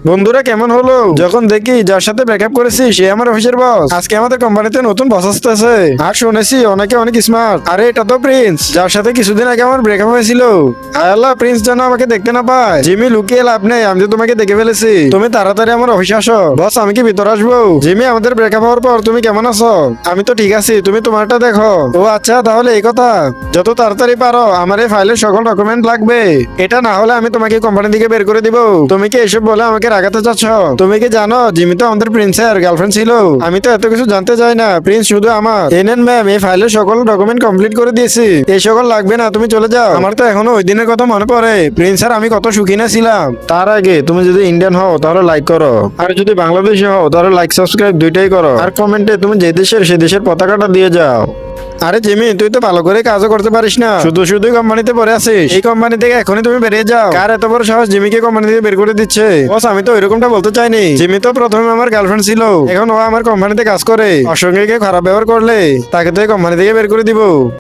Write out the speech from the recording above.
বন্ধুরা কেমন হলো যখন দেখি যার সাথে ব্রেকআপ করেছি সে আমার অফিসের বস। আজকে আমাদের কোম্পানিতে নতুন বস আসতেছে আর শুনেছি অনেকে অনেক স্মার্ট। আরে এটা তো প্রিন্স, যার সাথে কিছুদিন আগে আমার ব্রেকআপ হয়েছিল। হায় আল্লাহ, প্রিন্স যেন আমাকে দেখতে না পায়। জিমি লুকিয়ে লাভ নেই, আমি তো তোমাকে দেখে ফেলেছি। তুমি তাড়াতাড়ি আমার অফিসে আসো। বস আমি কি ভিতরে আসবো? জিমি, আমাদের ব্রেকআপ হওয়ার পর তুমি কেমন আছো? আমি তো ঠিক আছি, তুমি তোমারটা দেখো। ও আচ্ছা, তাহলে এই কথা। যত তাড়াতাড়ি পারো আমার এই ফাইলের সকল ডকুমেন্ট লাগবে। এটা না হলে আমি তোমাকে কোম্পানি থেকে বের করে দিব। তুমি কি এসব বলে আমাকে রাগাতে চাচ্ছ? তুমি কি জানো জিমি তো আমাদের প্রিন্সের গার্লফ্রেন্ড ছিল? আমি তো এত কিছু জানতে চাই না, প্রিন্স শুধু আমার। এই নেন ম্যাম, এই ফাইলের সকল ডকুমেন্ট কমপ্লিট করে দিয়েছি। এই সকল লাগবে না, তুমি চলে যাও। আমার তো এখনো ওই দিনের কথা মনে পড়ে, প্রিন্স আর আমি কত সুখী না ছিলাম। তার আগে তুমি যদি ইন্ডিয়ান হও তাহলে লাইক করো, আর যদি বাংলাদেশি হও তাহলে লাইক সাবস্ক্রাইব দুইটাই করো, আর কমেন্টে তুমি যে দেশের সে দেশের পতাকাটা দিয়ে যাও। আরে জিমি, তুই তো ভালো করে কাজও করতে পারিস না, শুধু শুধুই কোম্পানিতে পড়ে আছিস। এই কোম্পানি থেকে এখনই তুমি বেরিয়ে যাও। কার এত বড় সাহস জিমিকে কোম্পানি থেকে বের করে দিচ্ছে? বস আমি তো এরকমটা বলতে চাইনি। জিমি তো প্রথমে আমার গার্লফ্রেন্ড ছিল, এখন ও আমার কোম্পানিতে কাজ করে। ওর সঙ্গে কেউ খারাপ ব্যবহার করলে তাকে তো এই কোম্পানি থেকে বের করে দিব।